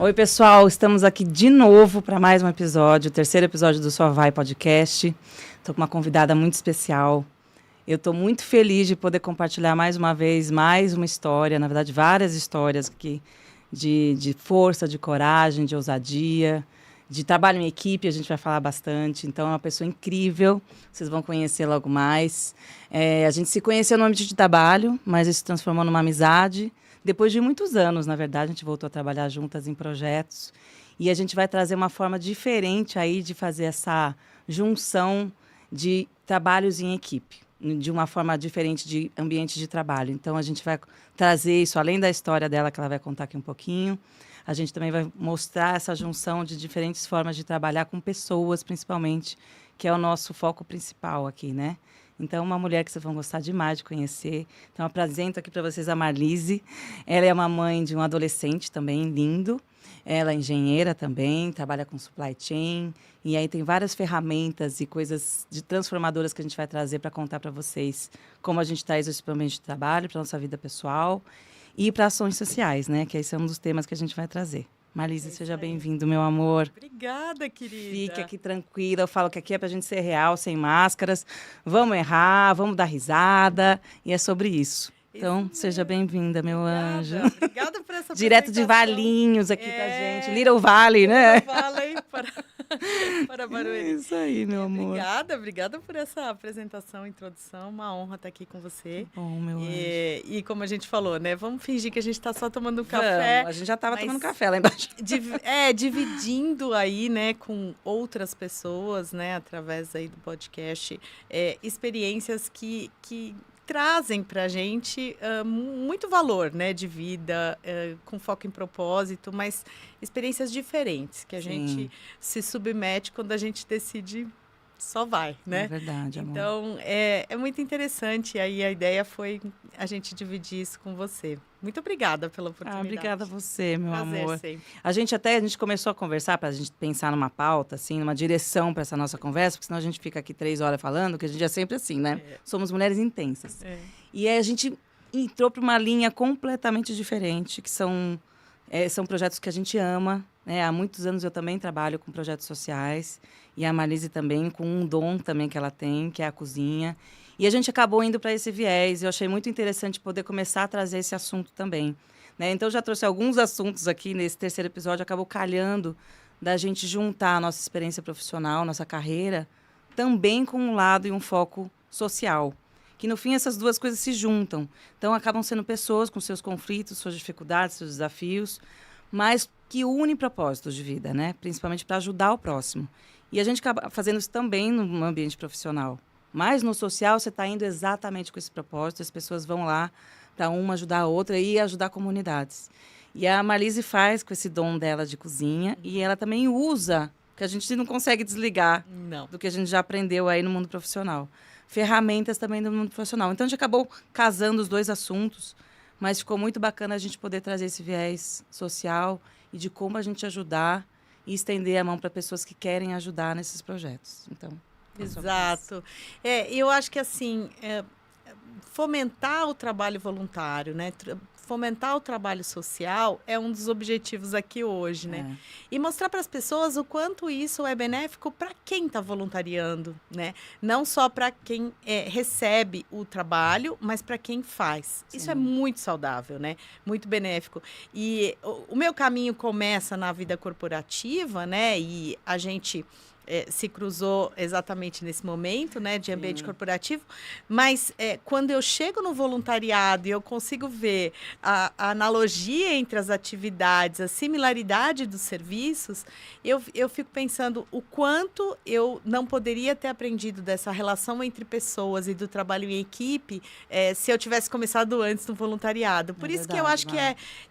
Oi, pessoal, estamos aqui de novo para mais um episódio, o terceiro episódio do Só Vai Podcast. Estou com uma convidada muito especial. Eu estou muito feliz de poder compartilhar mais uma vez mais uma história, na verdade, várias histórias aqui de força, de coragem, de ousadia, de trabalho em equipe, a gente vai falar bastante. Então, é uma pessoa incrível, vocês vão conhecer logo mais. A gente se conheceu no âmbito de trabalho, mas isso se transformou numa amizade. Depois de muitos anos, na verdade, a gente voltou a trabalhar juntas em projetos. E a gente vai trazer uma forma diferente aí de fazer essa junção de trabalhos em equipe, de uma forma diferente de ambiente de trabalho. Então, a gente vai trazer isso, além da história dela, que ela vai contar aqui um pouquinho, a gente também vai mostrar essa junção de diferentes formas de trabalhar com pessoas, principalmente, que é o nosso foco principal aqui, né? Então, uma mulher que vocês vão gostar demais de conhecer. Então, eu apresento aqui para vocês a Marlise. Ela é uma mãe de um adolescente também lindo. Ela é engenheira também, trabalha com supply chain. E aí tem várias ferramentas e coisas transformadoras que a gente vai trazer para contar para vocês como a gente traz isso para o ambiente de trabalho, para a nossa vida pessoal e para ações sociais, né? Que esse é um dos temas que a gente vai trazer. Marlise, seja bem-vindo, meu amor. Obrigada, querida. Fique aqui tranquila. Eu falo que aqui é pra gente ser real, sem máscaras. Vamos errar, vamos dar risada. E é sobre isso. Então, seja bem-vinda, meu anjo. Obrigada por essa Direto de Valinhos aqui pra gente. Little Valley, né? Little Valley para Barueri. Isso aí, meu amor. Obrigada por essa apresentação, introdução. Uma honra estar aqui com você. Bom, meu anjo. E como a gente falou, né? Vamos fingir que a gente está só tomando um café. A gente já estava tomando café lá embaixo. Dividindo aí, né, com outras pessoas, né, através aí do podcast, experiências que trazem para a gente muito valor, né, de vida, com foco em propósito, mas experiências diferentes que a gente se submete quando a gente decide só vai, né? É verdade, amor. Então, é muito interessante. Aí a ideia foi a gente dividir isso com você. Muito obrigada pela oportunidade. Obrigada a você, meu amor. Sempre. A gente começou a conversar para a gente pensar numa pauta, assim, numa direção para essa nossa conversa, porque senão a gente fica aqui 3 horas falando, que a gente é sempre assim, né? Somos mulheres intensas. E aí a gente entrou para uma linha completamente diferente, que são projetos que a gente ama, né? Há muitos anos eu também trabalho com projetos sociais, e a Marlise também, com um dom também que ela tem, que é a cozinha. E a gente acabou indo para esse viés. Eu achei muito interessante poder começar a trazer esse assunto também, né? Então, já trouxe alguns assuntos aqui nesse terceiro episódio. Acabou calhando da gente juntar a nossa experiência profissional, nossa carreira, também com um lado e um foco social. Que, no fim, essas duas coisas se juntam. Então, acabam sendo pessoas com seus conflitos, suas dificuldades, seus desafios, mas que unem propósitos de vida, né? Principalmente para ajudar o próximo. E a gente acaba fazendo isso também no ambiente profissional. Mas no social, você está indo exatamente com esse propósito. As pessoas vão lá para uma ajudar a outra e ajudar comunidades. E a Marlise faz com esse dom dela de cozinha. E ela também usa, que a gente não consegue desligar do que a gente já aprendeu aí no mundo profissional. Ferramentas também do mundo profissional. Então, a gente acabou casando os dois assuntos. Mas ficou muito bacana a gente poder trazer esse viés social e de como a gente ajudar e estender a mão para pessoas que querem ajudar nesses projetos. Então, exato. Eu acho que, assim, fomentar o trabalho voluntário, né? Fomentar o trabalho social é um dos objetivos aqui hoje, né? E mostrar para as pessoas o quanto isso é benéfico para quem está voluntariando, né? Não só para quem recebe o trabalho, mas para quem faz. Sim. Isso é muito saudável, né? Muito benéfico. E o meu caminho começa na vida corporativa, né? E a gente se cruzou exatamente nesse momento, né, de ambiente corporativo, mas quando eu chego no voluntariado e eu consigo ver a analogia entre as atividades, a similaridade dos serviços, eu fico pensando o quanto eu não poderia ter aprendido dessa relação entre pessoas e do trabalho em equipe se eu tivesse começado antes no voluntariado. Por isso verdade, que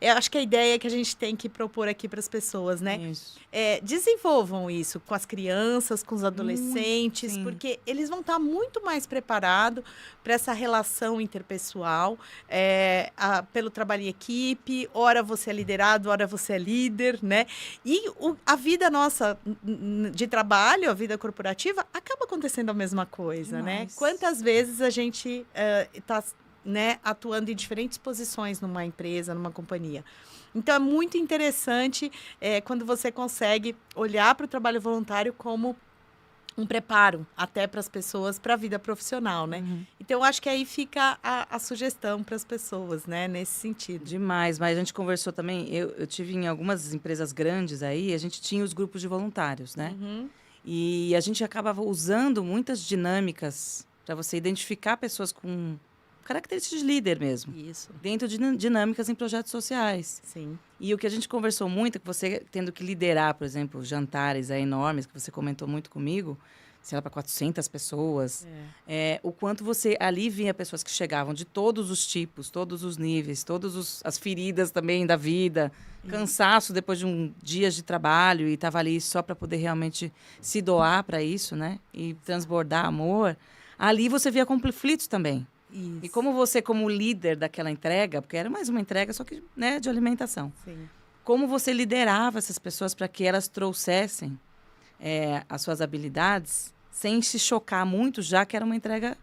eu acho que a ideia que a gente tem que propor aqui para as pessoas, né? Desenvolvam isso com as crianças, com os adolescentes, porque eles vão estar muito mais preparados para essa relação interpessoal, pelo trabalho em equipe, ora você é liderado, ora você é líder, né? E a vida nossa de trabalho, a vida corporativa, acaba acontecendo a mesma coisa, né? Quantas vezes a gente está né, atuando em diferentes posições numa empresa, numa companhia. Então, é muito interessante quando você consegue olhar para o trabalho voluntário como um preparo até para as pessoas para a vida profissional, né? Então, eu acho que aí fica a sugestão para as pessoas, né? Nesse sentido. Demais, mas a gente conversou também, eu tive em algumas empresas grandes aí, a gente tinha os grupos de voluntários, né? E a gente acabava usando muitas dinâmicas para você identificar pessoas com características de líder mesmo. Isso. Dentro de dinâmicas em projetos sociais. Sim. E o que a gente conversou muito, é que você tendo que liderar, por exemplo, jantares enormes, que você comentou muito comigo, sei lá, para 400 pessoas, o quanto você ali via pessoas que chegavam de todos os tipos, todos os níveis, todas as feridas também da vida, cansaço depois de dias de trabalho e estava ali só para poder realmente se doar para isso, né? E transbordar amor. Ali você via conflitos também. Isso. E como você, como líder daquela entrega, porque era mais uma entrega, só que, né, de alimentação. Sim. Como você liderava essas pessoas para que elas trouxessem as suas habilidades sem se chocar muito, já que era uma entrega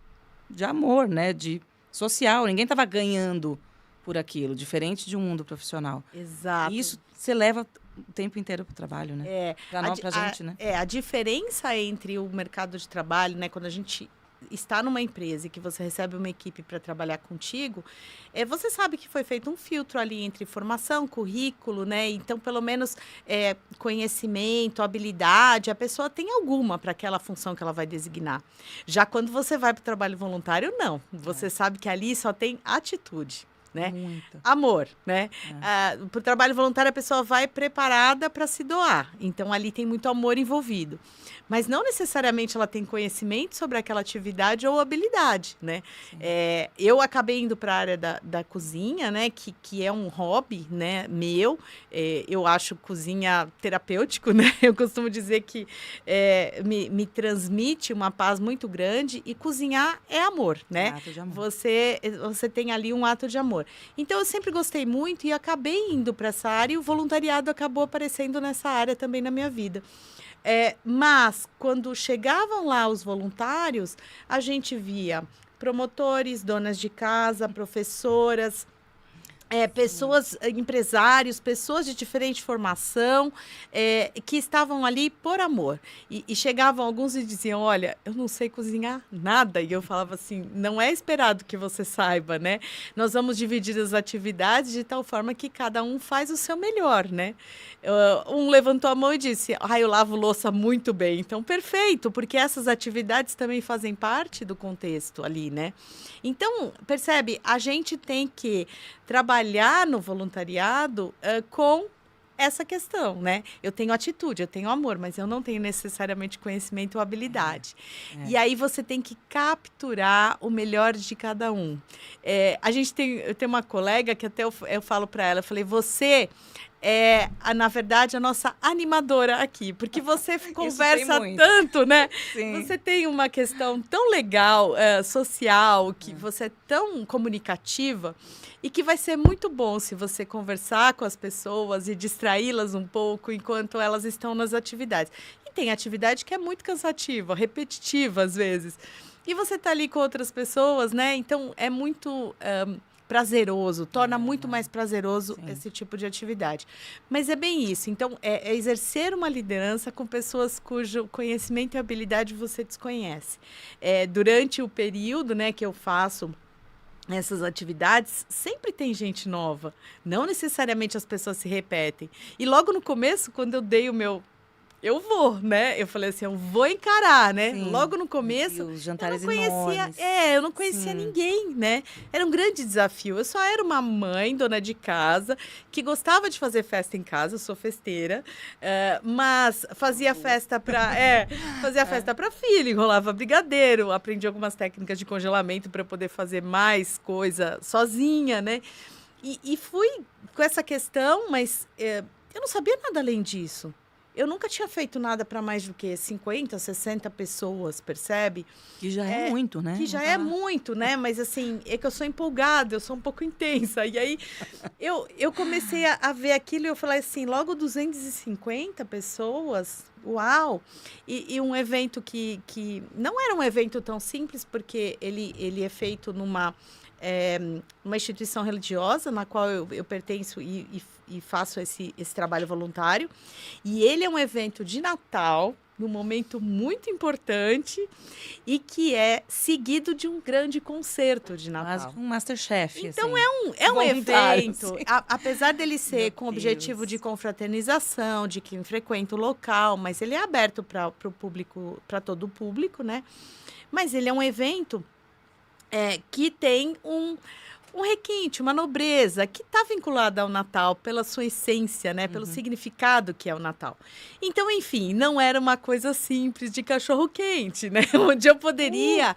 de amor, né, de social. Ninguém estava ganhando por aquilo, diferente de um mundo profissional. Exato. E isso você leva o tempo inteiro para o trabalho, né? Pra gente, né? A diferença entre o mercado de trabalho, né, quando a gente está numa empresa e que você recebe uma equipe para trabalhar contigo, você sabe que foi feito um filtro ali entre formação, currículo, né? Então, pelo menos conhecimento, habilidade, a pessoa tem alguma para aquela função que ela vai designar. Já quando você vai para o trabalho voluntário, não. Você sabe que ali só tem atitude. Né? Muito. Amor, né? Para o trabalho voluntário, a pessoa vai preparada para se doar. Então, ali tem muito amor envolvido. Mas não necessariamente ela tem conhecimento sobre aquela atividade ou habilidade, né? Eu acabei indo para a área da cozinha, né? Que é um hobby, né? Meu. Eu acho cozinha terapêutico, né? Eu costumo dizer que me transmite uma paz muito grande. E cozinhar é amor, né? Ato de amor. Você tem ali um ato de amor. Então, eu sempre gostei muito e acabei indo para essa área e o voluntariado acabou aparecendo nessa área também na minha vida. Mas, quando chegavam lá os voluntários, a gente via promotores, donas de casa, professoras, pessoas, empresários, pessoas de diferente formação, que estavam ali por amor. E chegavam alguns e diziam, olha, eu não sei cozinhar nada. E eu falava assim, não é esperado que você saiba, né? Nós vamos dividir as atividades de tal forma que cada um faz o seu melhor, né? Um levantou a mão e disse, eu lavo louça muito bem. Então, perfeito, porque essas atividades também fazem parte do contexto ali, né? Então, percebe, a gente tem que trabalhar no voluntariado com essa questão, né? Eu tenho atitude, eu tenho amor, mas eu não tenho necessariamente conhecimento ou habilidade. E aí você tem que capturar o melhor de cada um. Eu tenho uma colega que até eu falo para ela, eu falei, você na verdade, a nossa animadora aqui, porque você conversa tanto, né? Sim. Você tem uma questão tão legal, social, que você é tão comunicativa e que vai ser muito bom se você conversar com as pessoas e distraí-las um pouco enquanto elas estão nas atividades. E tem atividade que é muito cansativa, repetitiva às vezes. E você está ali com outras pessoas, né? Então, é muito prazeroso, torna muito mais prazeroso esse tipo de atividade. Mas é bem isso. Então, é exercer uma liderança com pessoas cujo conhecimento e habilidade você desconhece. Durante o período, né, que eu faço essas atividades, sempre tem gente nova. Não necessariamente as pessoas se repetem. E logo no começo, quando eu dei o meu... Eu vou, né? Eu falei assim, eu vou encarar, né? Sim. Logo no começo, os jantares enormes. Eu não conhecia ninguém, né? Era um grande desafio. Eu só era uma mãe, dona de casa, que gostava de fazer festa em casa, eu sou festeira, mas fazia festa para festa para filho, enrolava brigadeiro, aprendi algumas técnicas de congelamento para poder fazer mais coisa sozinha, né? E fui com essa questão, mas eu não sabia nada além disso. Eu nunca tinha feito nada para mais do que 50, 60 pessoas, percebe? Que já é muito, né? Que já é muito, né? Mas assim, é que eu sou empolgada, eu sou um pouco intensa. E aí, eu comecei a ver aquilo e eu falei assim, logo 250 pessoas, uau! E um evento que não era um evento tão simples, porque ele é feito numa uma instituição religiosa na qual eu pertenço e faço esse trabalho voluntário. E ele é um evento de Natal, num momento muito importante e que é seguido de um grande concerto de Natal. Um Masterchef. Então, assim, é um evento, assim. Apesar dele ser com o objetivo de confraternização, de quem frequenta o local, mas ele é aberto para o público, para todo o público, né? Mas ele é um evento que tem um requinte, uma nobreza, que está vinculada ao Natal pela sua essência, né? Pelo significado que é o Natal. Então, enfim, não era uma coisa simples de cachorro-quente, né? Onde eu poderia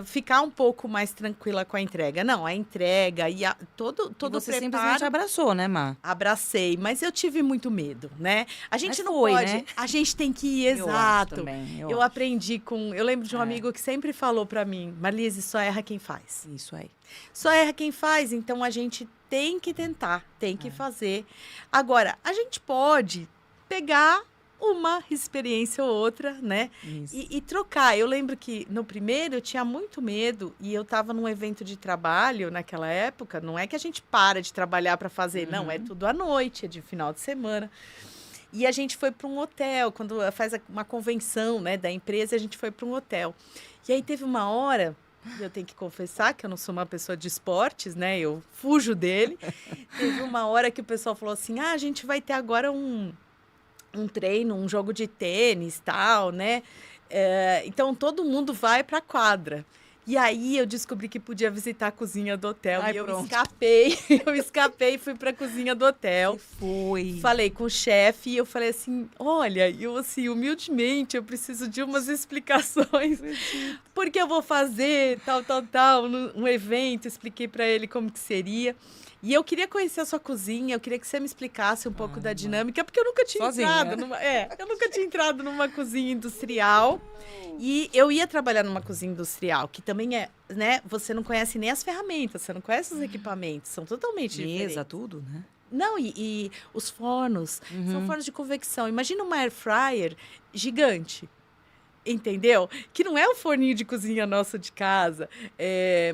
ficar um pouco mais tranquila com a entrega. Não, a entrega e todo o preparo... Você simplesmente abraçou, né, Má? Abracei, mas eu tive muito medo, né? A gente não foi, pode... né? A gente tem que ir, Eu exato. acho também, Eu aprendi com... Eu lembro de um amigo que sempre falou para mim, Marlise, só erra quem faz. Isso aí. Só erra quem faz, então a gente tem que tentar, tem que fazer. Agora, a gente pode pegar uma experiência ou outra, né? E trocar. Eu lembro que no primeiro eu tinha muito medo e eu estava num evento de trabalho naquela época. Não é que a gente para de trabalhar para fazer, não, é tudo à noite, é de final de semana. E a gente foi para um hotel, quando faz uma convenção, né, da empresa, a gente foi para um hotel. E aí teve uma hora... Eu tenho que confessar que eu não sou uma pessoa de esportes, né? Eu fujo dele. Teve uma hora que o pessoal falou assim, a gente vai ter agora um treino, um jogo de tênis, tal, né? Então, todo mundo vai para a quadra. E aí, eu descobri que podia visitar a cozinha do hotel. Ai, e eu pronto. escapei e fui para a cozinha do hotel. Falei com o chefe e eu falei assim, olha, eu assim, humildemente, eu preciso de umas explicações. Porque eu vou fazer tal, um evento. Expliquei para ele como que seria. E eu queria conhecer a sua cozinha, eu queria que você me explicasse um pouco da dinâmica, porque eu nunca tinha entrado numa cozinha industrial. E eu ia trabalhar numa cozinha industrial, que também né? Você não conhece nem as ferramentas, você não conhece os equipamentos, são totalmente diferentes. Mesa, tudo, né? Não, e os fornos, são fornos de convecção. Imagina uma air fryer gigante. Entendeu? Que não é o forninho de cozinha nosso de casa.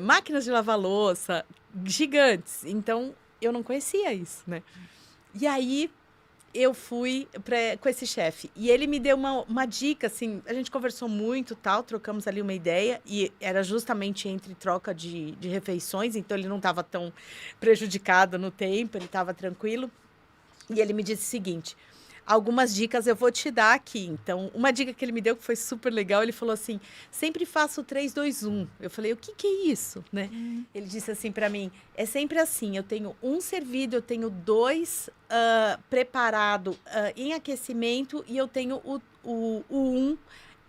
Máquinas de lavar louça gigantes. Então, eu não conhecia isso, né? E aí, eu fui com esse chefe. E ele me deu uma dica, assim, a gente conversou muito, tal, trocamos ali uma ideia. E era justamente entre troca de refeições, então ele não estava tão prejudicado no tempo, ele estava tranquilo. E ele me disse o seguinte... Algumas dicas eu vou te dar aqui. Então, uma dica que ele me deu que foi super legal, ele falou assim, sempre faço 3, 2, 1. Eu falei, o que é isso? Né? Ele disse assim para mim, é sempre assim, eu tenho um servido, eu tenho 2 preparado em aquecimento e eu tenho o 1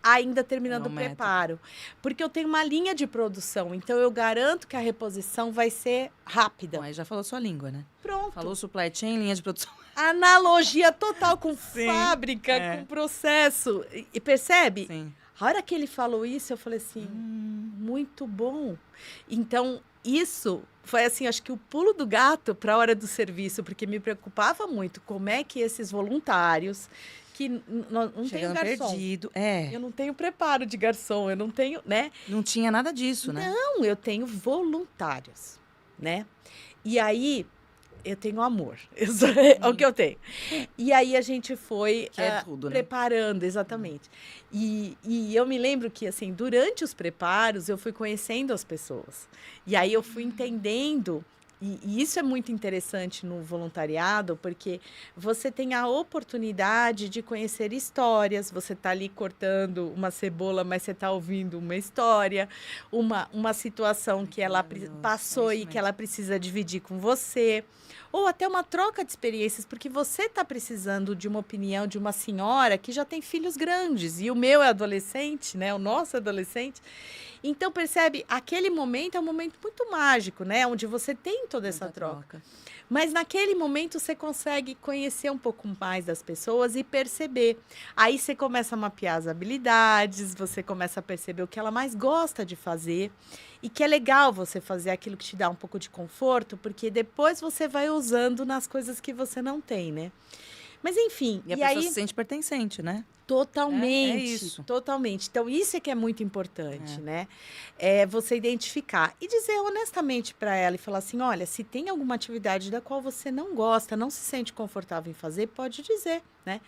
ainda terminando o preparo. Porque eu tenho uma linha de produção, então eu garanto que a reposição vai ser rápida. Bom, aí já falou sua língua, né? Pronto. Falou supply chain, linha de produção. Analogia total com fábrica, com processo. E percebe? Sim. A hora que ele falou isso, eu falei assim, muito bom. Então, isso foi assim, acho que o pulo do gato para a hora do serviço, porque me preocupava muito como é que esses voluntários que não tenho garçom. Perdido. Eu não tenho preparo de garçom, eu não tenho, né? Não tinha nada disso, né? Não, eu tenho voluntários, né? E aí eu tenho amor. É o que eu tenho. E aí a gente foi tudo, preparando, exatamente. E eu me lembro que, assim, durante os preparos, eu fui conhecendo as pessoas. E aí eu fui entendendo... E isso é muito interessante no voluntariado, porque você tem a oportunidade de conhecer histórias. Você está ali cortando uma cebola, mas você está ouvindo uma história, uma situação que ela passou e que ela precisa dividir com você. Ou até uma troca de experiências, porque você está precisando de uma opinião de uma senhora que já tem filhos grandes. E o meu é adolescente, né? O nosso é adolescente. Então, percebe, aquele momento é um momento muito mágico, né? Onde você tem toda essa troca. Mas naquele momento você consegue conhecer um pouco mais das pessoas e perceber. Aí você começa a mapear as habilidades, você começa a perceber o que ela mais gosta de fazer. E que é legal você fazer aquilo que te dá um pouco de conforto, porque depois você vai usando nas coisas que você não tem, né? Mas, enfim, E a pessoa se sente pertencente, né? Totalmente, é isso. Totalmente. Então, isso é que é muito importante, né? É você identificar e dizer honestamente para ela e falar assim, olha, se tem alguma atividade da qual você não gosta, não se sente confortável em fazer, pode dizer, né?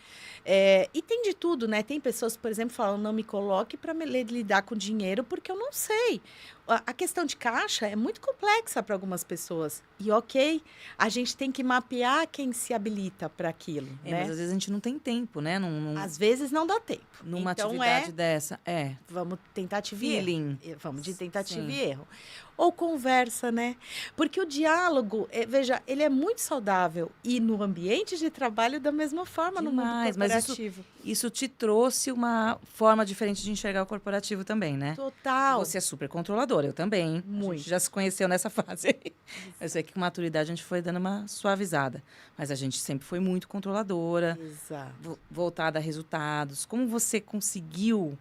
E tem de tudo, né? Tem pessoas, por exemplo, falam, não me coloque para lidar com dinheiro porque eu não sei. A questão de caixa é muito complexa para algumas pessoas. E ok, a gente tem que mapear quem se habilita para aquilo, né? Mas às vezes a gente não tem tempo, né? Às vezes não dá tempo. Numa então, atividade dessa, vamos tentativa feeling. e erro. Vamos de tentativa e erro. Ou conversa, né? Porque o diálogo, veja, ele é muito saudável. E no ambiente de trabalho, da mesma forma, no mundo corporativo. Mas isso te trouxe uma forma diferente de enxergar o corporativo também, né? Total. Você é super controladora, eu também. Muito. A gente já se conheceu nessa fase. Eu sei que com maturidade a gente foi dando uma suavizada. Mas a gente sempre foi muito controladora. Exato. Voltada a resultados. Como você conseguiu,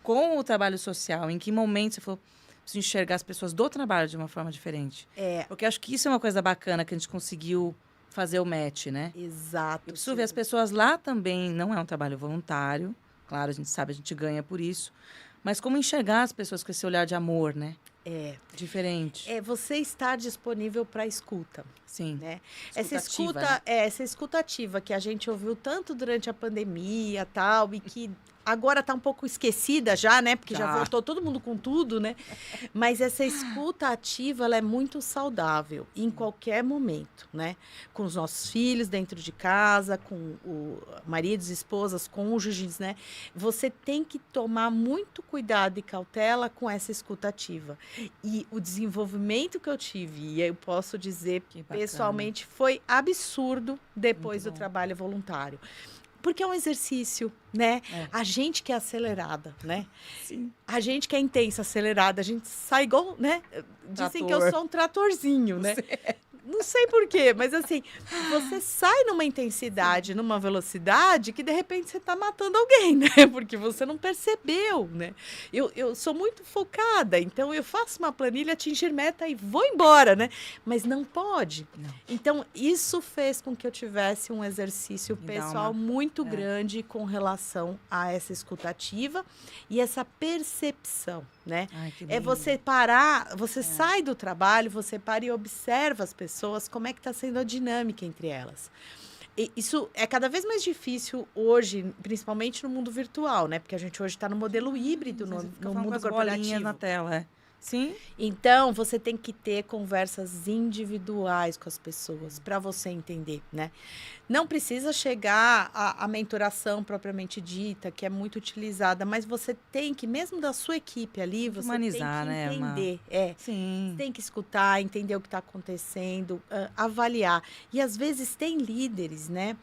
com o trabalho social, em que momento você falou, preciso enxergar as pessoas do trabalho de uma forma diferente? Porque eu acho que isso é uma coisa bacana que a gente conseguiu fazer o match, né? Exato. Eu preciso ver as pessoas lá também, não é um trabalho voluntário. Claro, a gente sabe, a gente ganha por isso. Mas como enxergar as pessoas com esse olhar de amor, né? Diferente. Você estar disponível para escuta. Sim. Né? Escutativa, essa escutativa que a gente ouviu tanto durante a pandemia tal, e que agora está um pouco esquecida já, né? Porque já voltou todo mundo com tudo, né? Mas essa escuta ativa, ela é muito saudável em qualquer momento, né? Com os nossos filhos dentro de casa, com maridos, esposas, cônjuges, né? Você tem que tomar muito cuidado e cautela com essa escuta ativa. E o desenvolvimento que eu tive, e eu posso dizer pessoalmente, foi absurdo depois do trabalho voluntário. Porque é um exercício, né? A gente que é acelerada, né? Sim. A gente que é intensa, acelerada, a gente sai igual, né? Dizem que eu sou um tratorzinho, né? Não sei por quê, mas assim, você sai numa intensidade, numa velocidade que de repente você está matando alguém, né? Porque você não percebeu, né? Eu sou muito focada, então eu faço uma planilha, atingir meta e vou embora, né? Mas não pode. Não. Então, isso fez com que eu tivesse um exercício pessoal muito grande com relação a essa escutativa e essa percepção, né? Ai, que É você parar, você sai do trabalho, você para e observa as pessoas, como é que está sendo a dinâmica entre elas. E isso é cada vez mais difícil hoje, principalmente no mundo virtual, né? Porque a gente hoje está no modelo híbrido, no mundo corporativo. Na tela, Sim. Então, você tem que ter conversas individuais com as pessoas para você entender, né? Não precisa chegar à mentoração propriamente dita, que é muito utilizada, mas você tem que, mesmo da sua equipe ali, você humanizar, tem que entender. Sim. Você tem que escutar, entender o que está acontecendo, avaliar. E, às vezes, tem líderes, né?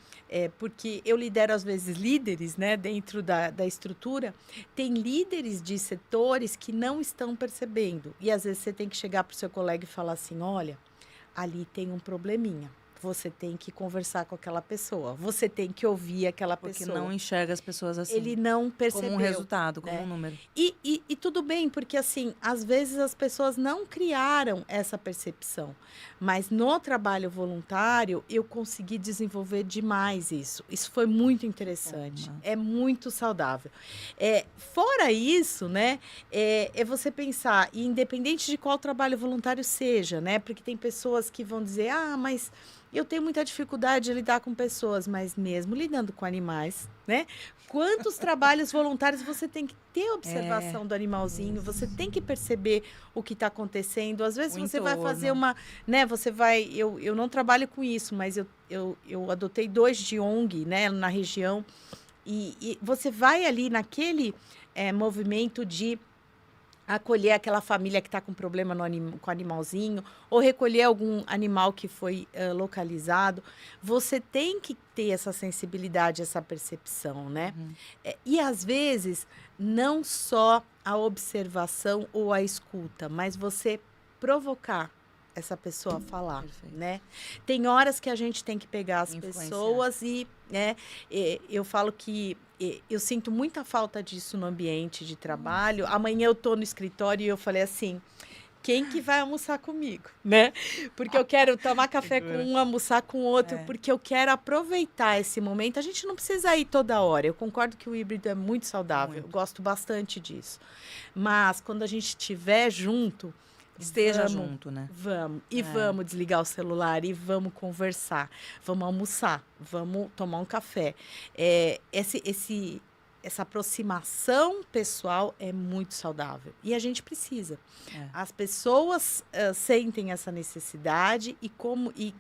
Porque eu lidero, às vezes, líderes, né? Dentro da estrutura. Tem líderes de setores que não estão percebendo. E, às vezes, você tem que chegar para o seu colega e falar assim, olha, ali tem um probleminha. Você tem que conversar com aquela pessoa. Você tem que ouvir aquela pessoa. Porque não enxerga as pessoas assim. Ele não percebeu. Como um resultado, como um número. E tudo bem, porque assim, às vezes as pessoas não criaram essa percepção. Mas no trabalho voluntário, eu consegui desenvolver demais isso. Isso foi muito interessante. É muito saudável. Fora isso, né? É você pensar, e independente de qual trabalho voluntário seja, né? Porque tem pessoas que vão dizer, mas eu tenho muita dificuldade de lidar com pessoas, mas mesmo lidando com animais, né? Quantos trabalhos voluntários você tem que ter observação do animalzinho, você tem que perceber o que está acontecendo. Às vezes você vai fazer uma, né? Você vai, eu não trabalho com isso, mas eu adotei 2 de ONG, né? Na região e você vai ali naquele movimento de acolher aquela família que está com problema com o animalzinho, ou recolher algum animal que foi localizado. Você tem que ter essa sensibilidade, essa percepção, né? E, às vezes, não só a observação ou a escuta, mas você provocar essa pessoa a falar, né? Tem horas que a gente tem que pegar as pessoas e, né? Eu falo que eu sinto muita falta disso no ambiente de trabalho. Amanhã eu estou no escritório e eu falei assim, quem que vai almoçar comigo, né? Porque eu quero tomar café com um, almoçar com outro, porque eu quero aproveitar esse momento. A gente não precisa ir toda hora. Eu concordo que o híbrido é muito saudável. Eu gosto bastante disso. Mas quando a gente estiver junto, esteja junto, né? Vamos. E vamos desligar o celular e vamos conversar. Vamos almoçar. Vamos tomar um café. Essa aproximação pessoal é muito saudável. E a gente precisa. As pessoas sentem essa necessidade e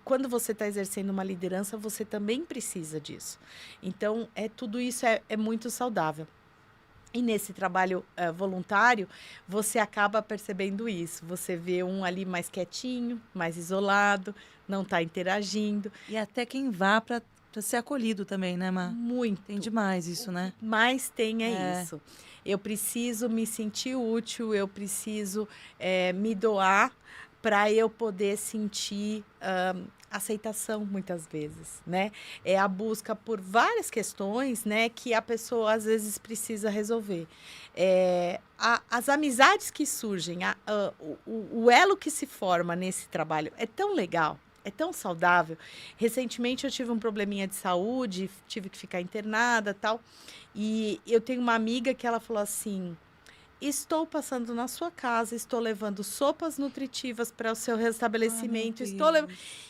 quando você está exercendo uma liderança, você também precisa disso. Então, tudo isso é muito saudável. E nesse trabalho voluntário, você acaba percebendo isso. Você vê um ali mais quietinho, mais isolado, não está interagindo. E até quem vá para ser acolhido também, né, Má? Muito. Tem demais isso, né? Mas tem isso. Eu preciso me sentir útil, eu preciso me doar para eu poder sentir aceitação muitas vezes, né? É a busca por várias questões, né, que a pessoa às vezes precisa resolver. As amizades que surgem, o elo que se forma nesse trabalho é tão legal, é tão saudável. Recentemente eu tive um probleminha de saúde, tive que ficar internada, tal, e eu tenho uma amiga que ela falou assim: estou passando na sua casa, estou levando sopas nutritivas para o seu restabelecimento,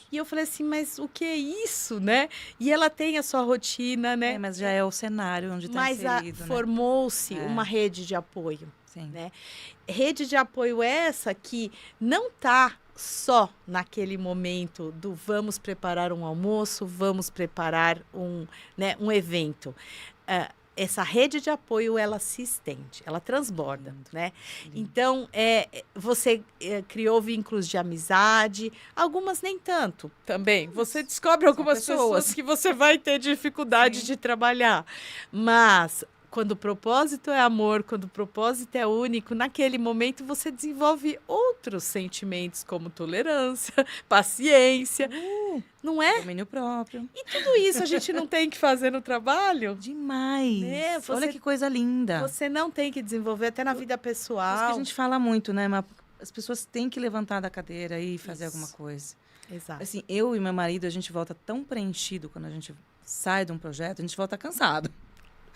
E eu falei assim, mas o que é isso, né? E ela tem a sua rotina, né? Mas já é o cenário onde está inserido, Mas formou-se uma rede de apoio. Sim. Né? Rede de apoio essa que não está só naquele momento do vamos preparar um almoço, vamos preparar um evento. Essa rede de apoio, ela se estende, ela transborda, né? Então, você criou vínculos de amizade, algumas nem tanto também. Você descobre algumas pessoas que você vai ter dificuldade de trabalhar. Mas, quando o propósito é amor, quando o propósito é único, naquele momento você desenvolve outros sentimentos, como tolerância, paciência, não é? Domínio próprio. E tudo isso a gente não tem que fazer no trabalho? Demais. Olha que coisa linda. Você não tem que desenvolver até na vida pessoal. Isso que a gente fala muito, né? Mas as pessoas têm que levantar da cadeira e fazer alguma coisa. Exato. Assim, eu e meu marido, a gente volta tão preenchido quando a gente sai de um projeto, a gente volta cansado.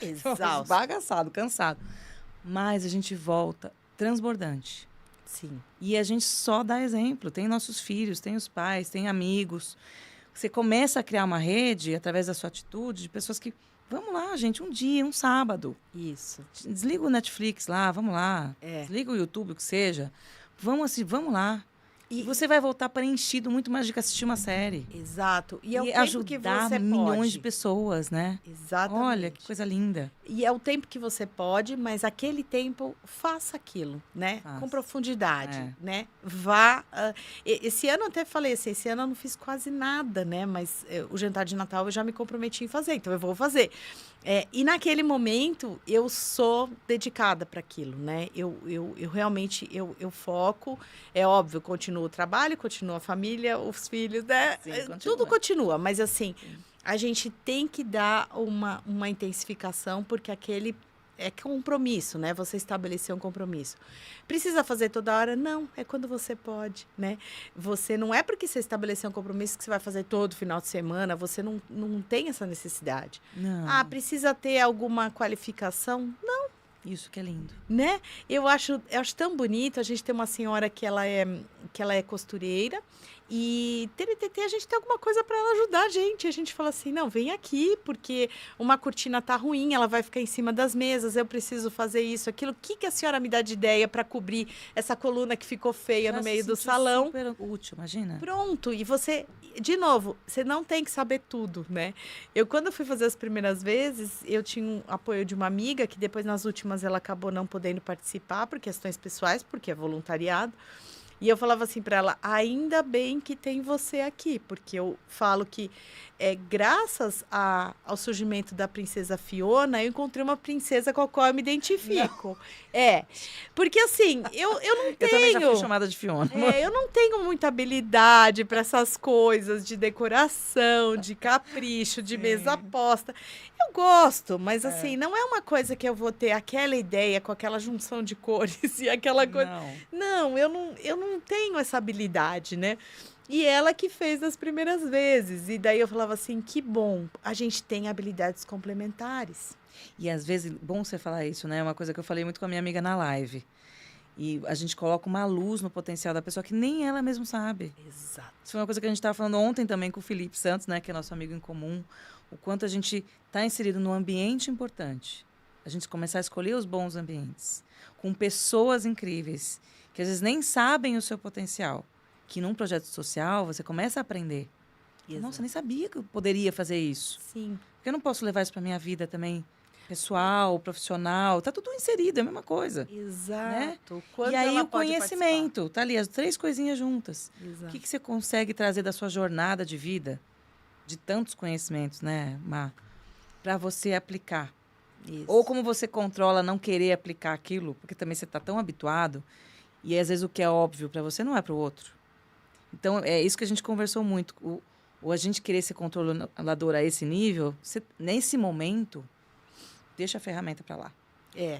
Exausto. Bagaçado, cansado. Mas a gente volta transbordante. Sim. E a gente só dá exemplo. Tem nossos filhos, tem os pais, tem amigos. Você começa a criar uma rede, através da sua atitude, de pessoas que... Vamos lá, gente, um dia, um sábado. Isso. Desliga o Netflix lá, vamos lá. Desliga o YouTube, o que seja. Vamos lá. E você vai voltar preenchido muito mais do que assistir uma série. Exato. E é o tempo ajudar que você milhões de pessoas, né? Exatamente. Olha, que coisa linda. E é o tempo que você pode, mas aquele tempo, faça aquilo, né? Com profundidade, né? Vá... esse ano eu até falei assim, esse ano eu não fiz quase nada, né? Mas o jantar de Natal eu já me comprometi em fazer, então eu vou fazer. E naquele momento, eu sou dedicada para aquilo, né? Eu realmente, eu foco. É óbvio, continua o trabalho, continua a família, os filhos, né? Sim, tudo continua, mas assim, a gente tem que dar uma intensificação, porque aquele é compromisso, né? Você estabeleceu um compromisso. Precisa fazer toda hora? Não, é quando você pode, né? Você não é porque você estabeleceu um compromisso que você vai fazer todo final de semana, você não tem essa necessidade. Não. Precisa ter alguma qualificação? Não. Isso que é lindo. Né? Eu acho tão bonito. A gente tem uma senhora que ela é costureira e a gente tem alguma coisa para ela ajudar a gente. A gente fala assim, não, vem aqui, porque uma cortina tá ruim, ela vai ficar em cima das mesas, eu preciso fazer isso, aquilo. O que a senhora me dá de ideia para cobrir essa coluna que ficou feia no meio do salão? Super útil, imagina. Pronto, e você, de novo, você não tem que saber tudo, né? Eu, quando fui fazer as primeiras vezes, eu tinha um apoio de uma amiga, que depois, nas últimas, ela acabou não podendo participar por questões pessoais, porque é voluntariado. E eu falava assim para ela, ainda bem que tem você aqui, porque eu falo que graças ao surgimento da princesa Fiona, eu encontrei uma princesa com a qual eu me identifico. Não. Porque assim, eu não tenho... Eu também já fui chamada de Fiona. Eu não tenho muita habilidade para essas coisas de decoração, de capricho, de mesa posta. Eu gosto, mas assim, não é uma coisa que eu vou ter aquela ideia com aquela junção de cores e aquela coisa... Não, eu não não tenho essa habilidade, né? E ela que fez das primeiras vezes. E daí eu falava assim, que bom, a gente tem habilidades complementares. E às vezes, bom você falar isso, né? É uma coisa que eu falei muito com a minha amiga na live. E a gente coloca uma luz no potencial da pessoa que nem ela mesma sabe. Exato. Isso foi uma coisa que a gente estava falando ontem também com o Felipe Santos, né? Que é nosso amigo em comum. O quanto a gente está inserido num ambiente importante. A gente começar a escolher os bons ambientes. Com pessoas incríveis. Que às vezes nem sabem o seu potencial. Que num projeto social você começa a aprender. Exato. Nossa, eu nem sabia que eu poderia fazer isso. Sim. Porque eu não posso levar isso para minha vida também. Pessoal, profissional, tá tudo inserido, é a mesma coisa. Exato. Né? Quando e aí ela o pode conhecimento, tá ali, as 3 coisinhas juntas. Exato. O que você consegue trazer da sua jornada de vida, de tantos conhecimentos, né, Má, para você aplicar? Isso. Ou como você controla não querer aplicar aquilo, porque também você tá tão habituado, e às vezes o que é óbvio para você não é para o outro. Então, é isso que a gente conversou muito. Ou a gente querer ser controlador a esse nível, nesse momento, deixa a ferramenta para lá.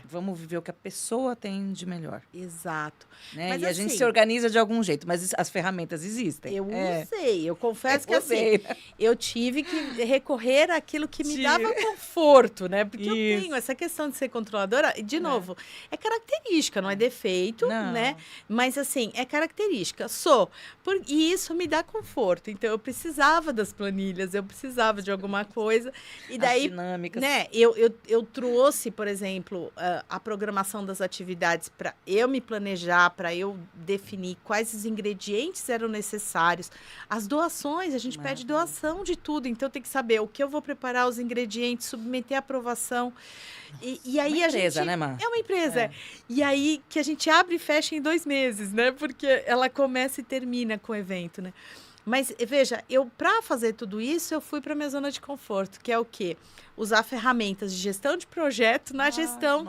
Vamos viver o que a pessoa tem de melhor. Exato. Né? Mas e assim, a gente se organiza de algum jeito, mas as ferramentas existem. Eu usei, eu confesso que assim, eu tive que recorrer àquilo que me dava conforto, né? Porque eu tenho essa questão de ser controladora, e de novo, é característica, não é defeito, né? Mas assim, é característica, e isso me dá conforto. Então eu precisava das planilhas, eu precisava de alguma coisa, e daí, as dinâmicas. Né, eu trouxe, por exemplo, a programação das atividades para eu me planejar, para eu definir quais os ingredientes eram necessários. As doações, a gente pede doação de tudo, então tem que saber o que eu vou preparar, os ingredientes, submeter a aprovação. E aí uma empresa, né, Má? É uma empresa. E aí que a gente abre e fecha em 2 meses, né? Porque ela começa e termina com o evento, né? Mas, veja, para fazer tudo isso, eu fui para minha zona de conforto, que é o quê? Usar ferramentas de gestão de projeto na gestão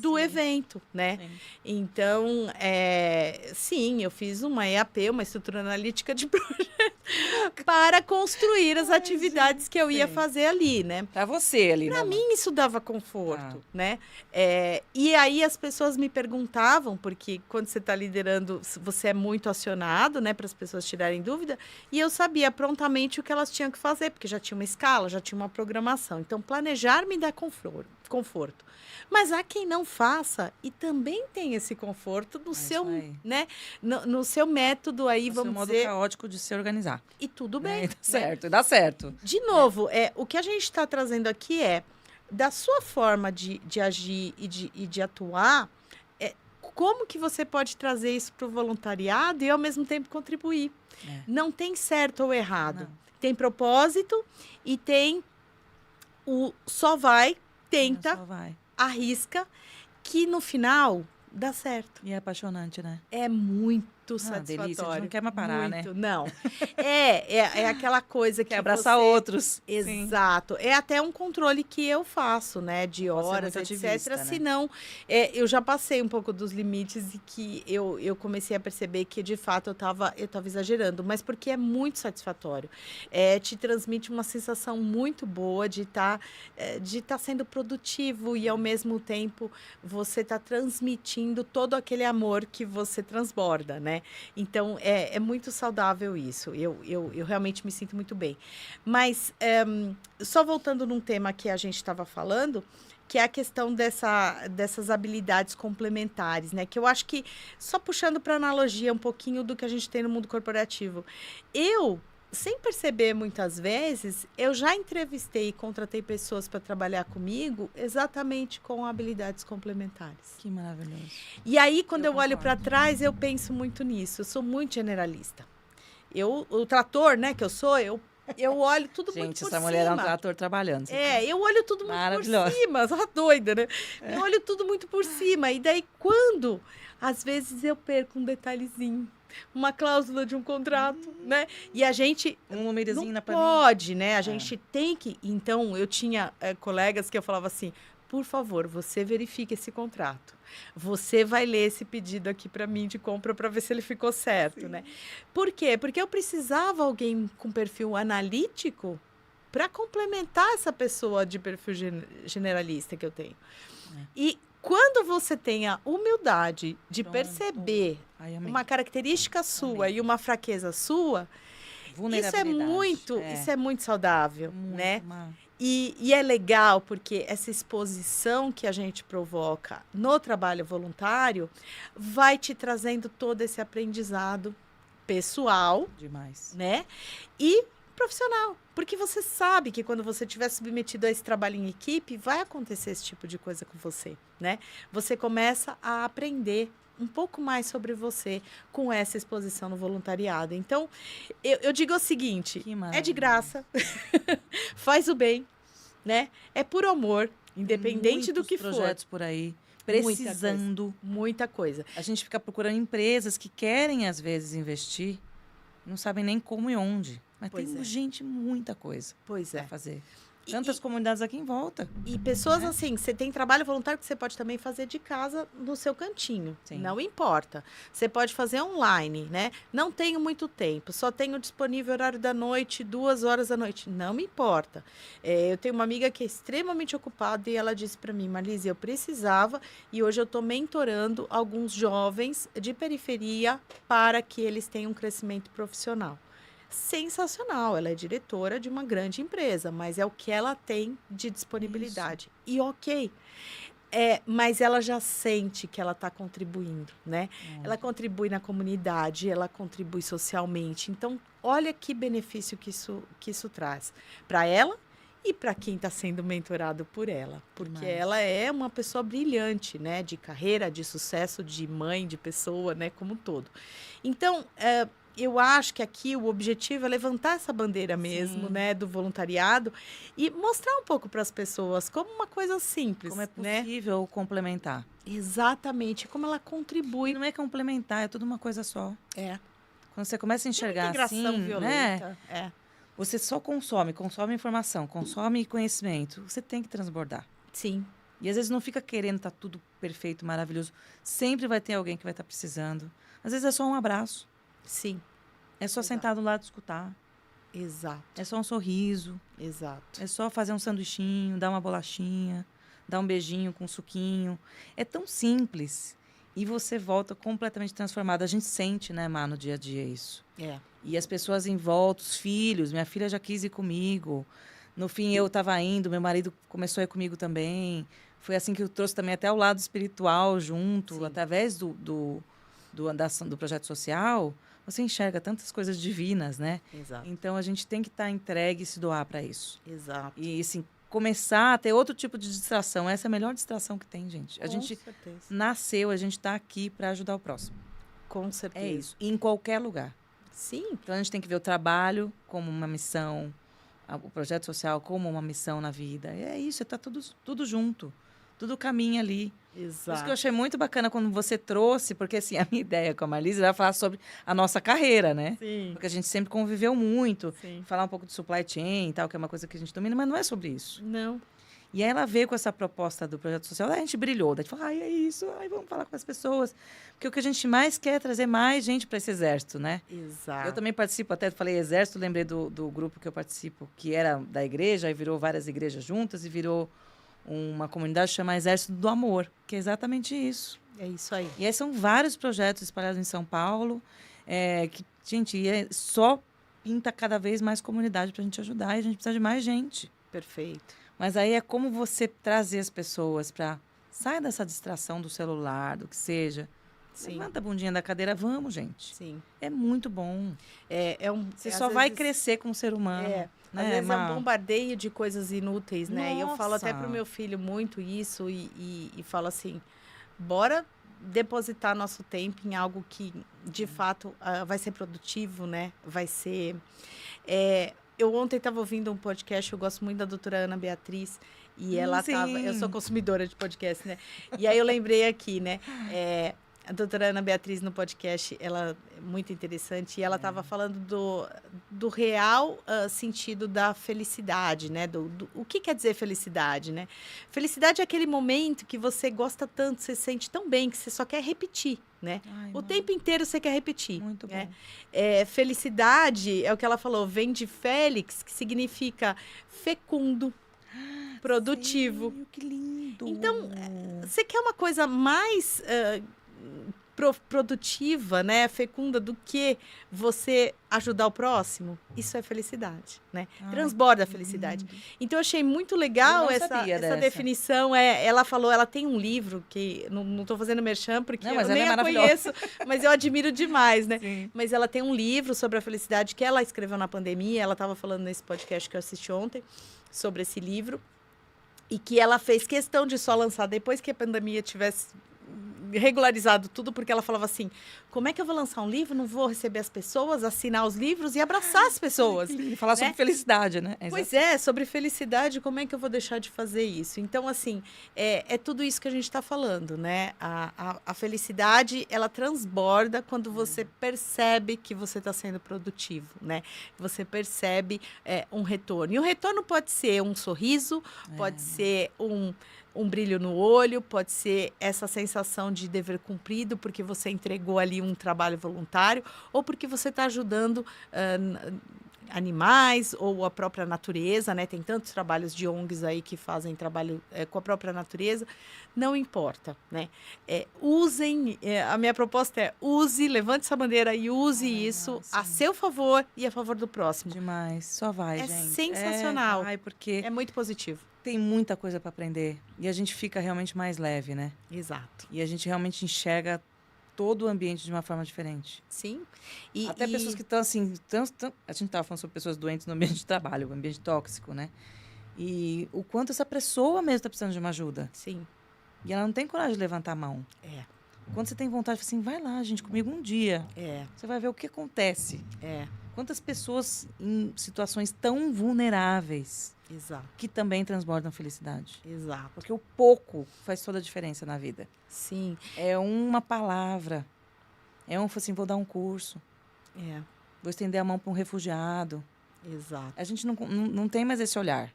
do evento, né? Sim. Então, sim, eu fiz uma EAP, uma estrutura analítica de projeto, para construir as atividades que eu ia fazer ali, né? Para você ali, Para mim, isso dava conforto, né? E aí, as pessoas me perguntavam, porque quando você está liderando, você é muito acionado, né? Para as pessoas tirarem dúvida, e eu sabia prontamente o que elas tinham que fazer, porque já tinha uma escala, já tinha uma programação. Então, planejar me dá conforto. Mas há quem não faça e também tem esse conforto no seu, né? No seu método aí, vamos dizer. No seu modo caótico de se organizar. E tudo bem. Dá certo, dá certo. De novo, o que a gente está trazendo aqui da sua forma de agir e de atuar, como que você pode trazer isso para o voluntariado e, ao mesmo tempo, contribuir. Não tem certo ou errado. Não. Tem propósito e tem só vai, tenta, arrisca, que no final dá certo. E é apaixonante, né? É muito satisfatório. Delícia, a gente não quer mais parar, muito, né? Não. É aquela coisa que abraçar outros. Exato. Sim. É até um controle que eu faço, né? De horas, etc. Né? Senão, eu já passei um pouco dos limites e que eu comecei a perceber que, de fato, eu tava exagerando. Mas porque é muito satisfatório. Te transmite uma sensação muito boa de estar sendo produtivo e, ao mesmo tempo, você está transmitindo todo aquele amor que você transborda, né? Então, é muito saudável isso. Eu realmente me sinto muito bem. Mas, só voltando num tema que a gente estava falando, que é a questão dessas habilidades complementares, né? Que eu acho que, só puxando para analogia um pouquinho do que a gente tem no mundo corporativo, sem perceber muitas vezes, eu já entrevistei e contratei pessoas para trabalhar comigo exatamente com habilidades complementares. Que maravilhoso. E aí, quando eu olho para trás, eu penso muito nisso. Eu sou muito generalista. O trator, né, que eu sou, eu olho tudo muito por cima. Gente, essa mulher é um trator trabalhando. Eu olho tudo muito por cima. Só doida, né? Eu olho tudo muito por cima. E daí, às vezes, eu perco um detalhezinho. Uma cláusula de um contrato, né? E a gente um númerozinho não pode, né? A gente tem que... Então, eu tinha colegas que eu falava assim, por favor, você verifique esse contrato. Você vai ler esse pedido aqui para mim de compra para ver se ele ficou certo, né? Por quê? Porque eu precisava alguém com perfil analítico para complementar essa pessoa de perfil generalista que eu tenho. E Quando você tem a humildade de perceber uma característica sua e uma fraqueza sua, isso é muito saudável, né? E é legal porque essa exposição que a gente provoca no trabalho voluntário vai te trazendo todo esse aprendizado pessoal, né? E profissional, porque você sabe que quando você estiver submetido a esse trabalho em equipe, vai acontecer esse tipo de coisa com você, né? Você começa a aprender um pouco mais sobre você com essa exposição no voluntariado. Então, eu digo o seguinte, é de graça, faz o bem, né? É por amor, independente do que for. Projetos por aí, precisando. Muita coisa. A gente fica procurando empresas que querem, às vezes, investir, não sabem nem como e onde. Mas tem gente, muita coisa para fazer. Tantas comunidades aqui em volta. E pessoas assim, você tem trabalho voluntário que você pode também fazer de casa no seu cantinho. Sim. Não importa. Você pode fazer online, né? Não tenho muito tempo, só tenho disponível horário da noite, 2 horas da noite. Não me importa. Eu tenho uma amiga que é extremamente ocupada e ela disse para mim, Marlise, eu precisava e hoje eu estou mentorando alguns jovens de periferia para que eles tenham um crescimento profissional. Sensacional, ela é diretora de uma grande empresa, mas é o que ela tem de disponibilidade. Isso. E ok, mas ela já sente que ela está contribuindo, né? Ela contribui na comunidade, ela contribui socialmente. Então, olha que benefício que isso traz para ela e para quem está sendo mentorado por ela. Porque ela é uma pessoa brilhante, né? De carreira, de sucesso, de mãe, de pessoa, né? Como um todo. Então, eu acho que aqui o objetivo é levantar essa bandeira mesmo, né, do voluntariado e mostrar um pouco para as pessoas como uma coisa simples. Como é possível complementar. Exatamente, como ela contribui. Não é complementar, é tudo uma coisa só. Quando você começa a enxergar assim, violenta, né, você só consome informação, consome conhecimento. Você tem que transbordar. Sim. E às vezes não fica querendo estar tudo perfeito, maravilhoso. Sempre vai ter alguém que vai estar precisando. Às vezes é só um abraço. Sim. É só sentar do lado e escutar. Exato. É só um sorriso. Exato. É só fazer um sanduichinho, dar uma bolachinha, dar um beijinho com um suquinho. É tão simples. E você volta completamente transformado. A gente sente, né, Má, no dia a dia isso. E as pessoas em volta, os filhos. Minha filha já quis ir comigo. No fim, eu estava indo, meu marido começou a ir comigo também. Foi assim que eu trouxe também até o lado espiritual junto, através do projeto social. Você enxerga tantas coisas divinas, né? Exato. Então, a gente tem que estar entregue e se doar para isso. Exato. E, assim, começar a ter outro tipo de distração. Essa é a melhor distração que tem, gente. A gente nasceu, a gente está aqui para ajudar o próximo. Com certeza. É isso. E em qualquer lugar. Sim. Então, a gente tem que ver o trabalho como uma missão, o projeto social como uma missão na vida. É isso, está tudo junto. Tudo caminha ali. Exato. Por isso que eu achei muito bacana quando você trouxe, porque assim, a minha ideia com a Marlise vai falar sobre a nossa carreira, né? Sim. Porque a gente sempre conviveu muito. Sim. Falar um pouco de supply chain e tal, que é uma coisa que a gente domina, mas não é sobre isso. Não. E aí ela veio com essa proposta do projeto social, daí a gente brilhou. Daí a gente falou, é isso, vamos falar com as pessoas. Porque o que a gente mais quer é trazer mais gente para esse exército, né? Exato. Eu também participo, até falei exército, lembrei do grupo que eu participo, que era da igreja, aí virou várias igrejas juntas e virou uma comunidade que chama Exército do Amor, que é exatamente isso. É isso aí. E aí são vários projetos espalhados em São Paulo, que, gente, só pinta cada vez mais comunidade para a gente ajudar, e a gente precisa de mais gente. Perfeito. Mas aí é como você trazer as pessoas para sair dessa distração do celular, do que seja. Sim. Levanta a bundinha da cadeira, vamos, gente. Sim. É muito bom. Você só vezes, vai crescer como ser humano. Né, às vezes é um bombardeio de coisas inúteis, né? Nossa. E eu falo até pro meu filho muito isso e falo assim, bora depositar nosso tempo em algo que, de fato, vai ser produtivo, né? Vai ser... Eu ontem estava ouvindo um podcast, eu gosto muito da doutora Ana Beatriz, e ela estava... Eu sou consumidora de podcast, né? E aí eu lembrei aqui, né? A doutora Ana Beatriz, no podcast, ela é muito interessante, e ela estava falando do real sentido da felicidade, né? O que quer dizer felicidade, né? Felicidade é aquele momento que você gosta tanto, você sente tão bem, que você só quer repetir, né? O tempo inteiro você quer repetir. Muito né? bom. Felicidade, é o que ela falou, vem de Félix, que significa fecundo. produtivo. Sim, que lindo! Então, você quer uma coisa mais produtiva, né, fecunda, do que você ajudar o próximo? Isso é felicidade, né? Transborda a felicidade. Então, eu achei muito legal essa definição. Ela falou, ela tem um livro que, não estou fazendo merchan, porque eu nem a conheço, mas eu admiro demais, né? Sim. Mas ela tem um livro sobre a felicidade que ela escreveu na pandemia. Ela estava falando nesse podcast que eu assisti ontem sobre esse livro. E que ela fez questão de só lançar depois que a pandemia tivesse regularizado tudo, porque ela falava assim, como é que eu vou lançar um livro, não vou receber as pessoas, assinar os livros e abraçar as pessoas. E falar sobre felicidade, né? Pois é, sobre felicidade, como é que eu vou deixar de fazer isso? Então, assim, é tudo isso que a gente está falando, né? A felicidade, ela transborda quando você percebe que você está sendo produtivo, né? Você percebe um retorno. E o retorno pode ser um sorriso, pode ser um brilho no olho, pode ser essa sensação de dever cumprido, porque você entregou ali um trabalho voluntário, ou porque você está ajudando animais ou a própria natureza, né? Tem tantos trabalhos de ONGs aí que fazem trabalho com a própria natureza. Não importa, né? Usem, a minha proposta levante essa bandeira e use isso a seu favor e a favor do próximo. Demais, só vai, gente. É sensacional. Porque é muito positivo. Tem muita coisa para aprender e a gente fica realmente mais leve, né? Exato. E a gente realmente enxerga todo o ambiente de uma forma diferente. Sim. Até pessoas que estão assim... a gente estava falando sobre pessoas doentes no ambiente de trabalho, o ambiente tóxico, né? E o quanto essa pessoa mesmo está precisando de uma ajuda. Sim. E ela não tem coragem de levantar a mão. Quando você tem vontade, assim, vai lá, gente, comigo um dia. Você vai ver o que acontece. Quantas pessoas em situações tão vulneráveis... Exato. Que também transbordam felicidade. Exato. Porque o pouco faz toda a diferença na vida. Sim. É uma palavra. Assim, vou dar um curso. Vou estender a mão para um refugiado. Exato. A gente não tem mais esse olhar.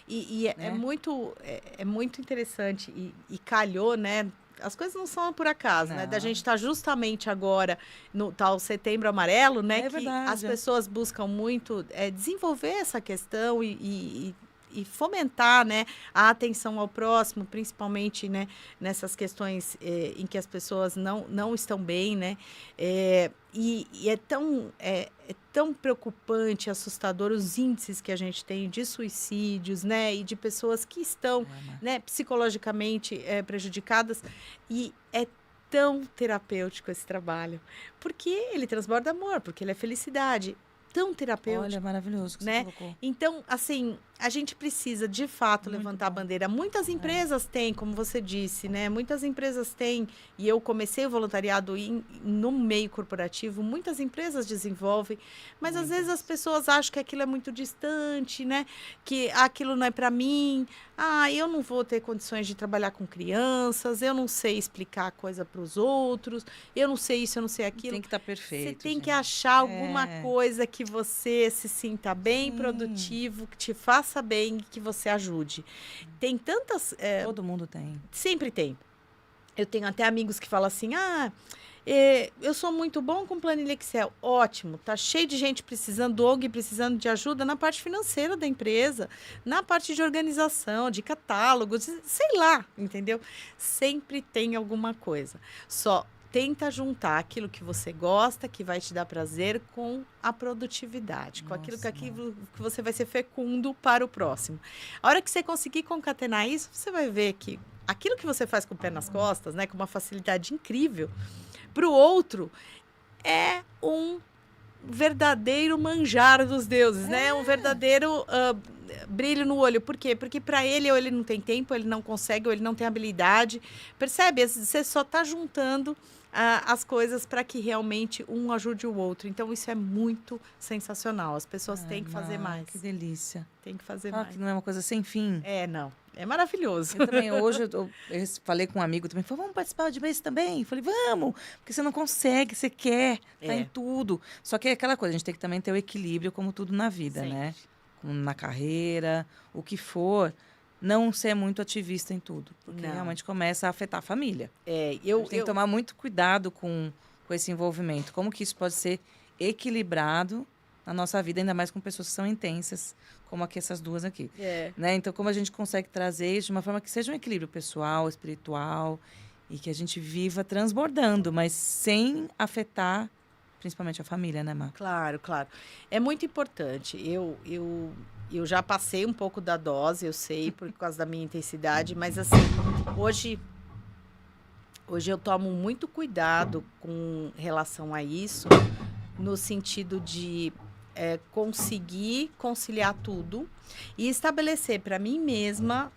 E é muito interessante. E calhou, né? As coisas não são por acaso, né? Da gente estar justamente agora no tal Setembro Amarelo, né? Que as pessoas buscam muito desenvolver essa questão e fomentar, né, a atenção ao próximo, principalmente, né, nessas questões em que as pessoas não estão bem, né? E é tão preocupante, assustador os índices que a gente tem de suicídios, né? E de pessoas que estão né, psicologicamente prejudicadas. E é tão terapêutico esse trabalho. Porque ele transborda amor, porque ele é felicidade. Tão terapêutico. Olha, maravilhoso que você colocou. Então, assim, a gente precisa, de fato, levantar a bandeira. Muitas empresas têm, como você disse, né? Muitas empresas têm, e eu comecei o voluntariado no meio corporativo, muitas empresas desenvolvem, mas às vezes as pessoas acham que aquilo é muito distante, né? Que aquilo não é para mim. Eu não vou ter condições de trabalhar com crianças, eu não sei explicar a coisa para os outros, eu não sei isso, eu não sei aquilo. Tem que estar perfeito. Você tem que achar alguma coisa que você se sinta bem, produtivo, que te faça bem e que você ajude. Tem tantas... Todo mundo tem. Sempre tem. Eu tenho até amigos que falam assim, eu sou muito bom com planilha Excel. Ótimo, tá cheio de gente precisando do ONG, precisando de ajuda na parte financeira da empresa, na parte de organização, de catálogos, sei lá, entendeu? Sempre tem alguma coisa. Só tenta juntar aquilo que você gosta, que vai te dar prazer, com a produtividade, com aquilo que você vai ser fecundo para o próximo. A hora que você conseguir concatenar isso, você vai ver que aquilo que você faz com o pé nas costas, né, com uma facilidade incrível, para o outro é um verdadeiro manjar dos deuses, né? Um verdadeiro brilho no olho. Por quê? Porque para ele, ou ele não tem tempo, ele não consegue, ou ele não tem habilidade. Percebe? Você só está juntando as coisas para que realmente um ajude o outro. Então, isso é muito sensacional. As pessoas têm que fazer mais. Que delícia. Tem que fazer mais. Que não é uma coisa sem fim. Não. É maravilhoso. Eu também, hoje, eu falei com um amigo também, falou, vamos participar de mês também? Eu falei, vamos, porque você não consegue, você quer, tá em tudo. Só que é aquela coisa, a gente tem que também ter o equilíbrio, como tudo na vida, né? Como na carreira, o que for, não ser muito ativista em tudo, porque realmente começa a afetar a família. A gente tem que tomar muito cuidado com esse envolvimento, como que isso pode ser equilibrado na nossa vida, ainda mais com pessoas que são intensas, como aqui essas duas aqui. Né? Então, como a gente consegue trazer isso de uma forma que seja um equilíbrio pessoal, espiritual, e que a gente viva transbordando, mas sem afetar principalmente a família, né, Má? Claro, claro. É muito importante. Eu já passei um pouco da dose, eu sei, por causa da minha intensidade, mas assim, hoje eu tomo muito cuidado com relação a isso, no sentido de conseguir conciliar tudo e estabelecer para mim mesma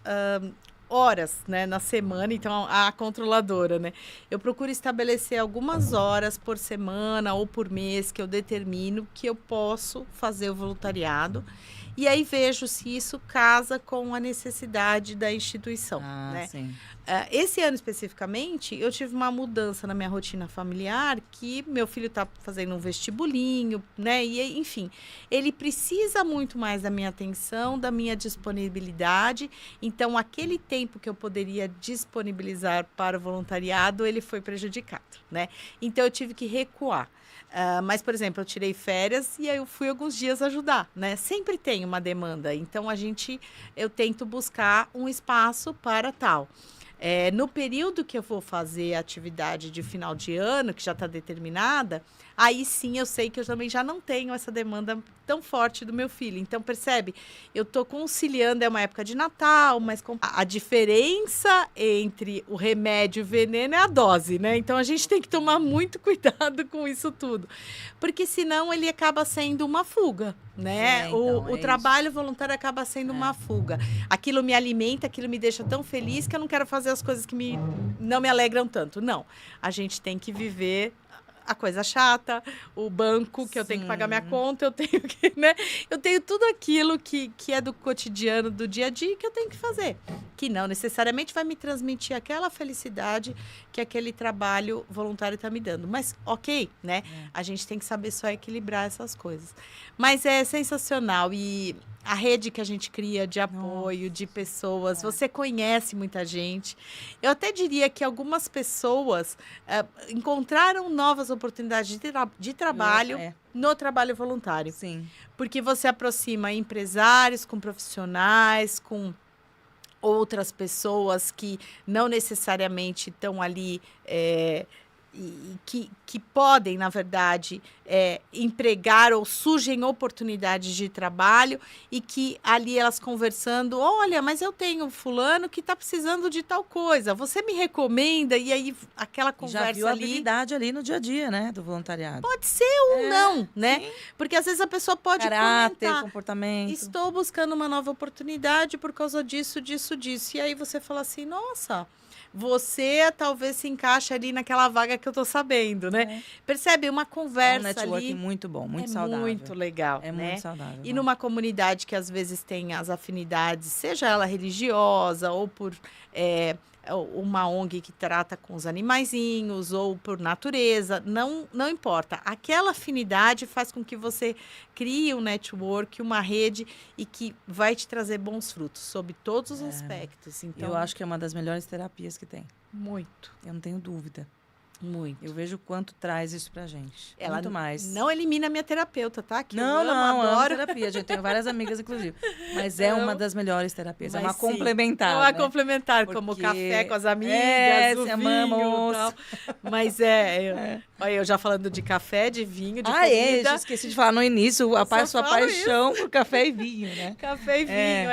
horas, né, na semana. Então, a controladora, né? Eu procuro estabelecer algumas horas por semana ou por mês que eu determino que eu posso fazer o voluntariado. E aí vejo se isso casa com a necessidade da instituição, né? Sim. Esse ano especificamente, eu tive uma mudança na minha rotina familiar, que meu filho está fazendo um vestibulinho, né? E, enfim, ele precisa muito mais da minha atenção, da minha disponibilidade. Então, aquele tempo que eu poderia disponibilizar para o voluntariado, ele foi prejudicado, né? Então, eu tive que recuar. Mas, por exemplo, eu tirei férias e aí eu fui alguns dias ajudar, né? Sempre tem uma demanda, então eu tento buscar um espaço para tal. No período que eu vou fazer a atividade de final de ano, que já está determinada, aí sim eu sei que eu também já não tenho essa demanda tão forte do meu filho. Então, percebe? Eu estou conciliando, é uma época de Natal, mas a diferença entre o remédio e o veneno é a dose, né? Então, a gente tem que tomar muito cuidado com isso tudo. Porque senão ele acaba sendo uma fuga, né? O trabalho voluntário acaba sendo uma fuga. Aquilo me alimenta, aquilo me deixa tão feliz que eu não quero fazer as coisas que não me alegram tanto. Não. A gente tem que viver a coisa chata, o banco, que eu tenho que pagar minha conta, eu tenho que, né? Eu tenho tudo aquilo que é do cotidiano, do dia a dia, que eu tenho que fazer. Que não necessariamente vai me transmitir aquela felicidade que aquele trabalho voluntário está me dando. Mas, ok, né? A gente tem que saber só equilibrar essas coisas. Mas é sensacional. E a rede que a gente cria de apoio, de pessoas, você conhece muita gente. Eu até diria que algumas pessoas encontraram novas oportunidades de trabalho no trabalho voluntário. Sim. Porque você aproxima empresários com profissionais, com outras pessoas que não necessariamente estão ali que podem, na verdade, empregar ou surgem oportunidades de trabalho e que ali elas conversando, olha, mas eu tenho fulano que está precisando de tal coisa, você me recomenda? E aí aquela conversa já viu a habilidade ali no dia a dia, né, do voluntariado. Pode ser ou não, né? Sim. Porque às vezes a pessoa pode comentar, comportamento. Estou buscando uma nova oportunidade por causa disso. E aí você fala assim, nossa, você talvez se encaixe ali naquela vaga que eu tô sabendo, né? Percebe? Uma conversa ali. É um networking muito bom, muito saudável. Muito legal, né? Muito saudável. E numa comunidade que às vezes tem as afinidades, seja ela religiosa ou por uma ONG que trata com os animaizinhos ou por natureza, não importa. Aquela afinidade faz com que você crie um network, uma rede e que vai te trazer bons frutos sob todos os aspectos. Então, eu acho que é uma das melhores terapias que tem. Muito. Eu não tenho dúvida. Muito. Eu vejo o quanto traz isso pra gente. Ela muito mais. Não elimina a minha terapeuta, tá? Que não, eu adoro terapia. Eu tenho várias amigas, inclusive. Mas é uma das melhores terapias. É uma complementar. É uma complementar, como o café com as amigas, o vinho e tal. Mas olha, eu já falando de café, de vinho, de comida. Eu esqueci de falar no início, sua paixão por café e vinho, né? Café e vinho,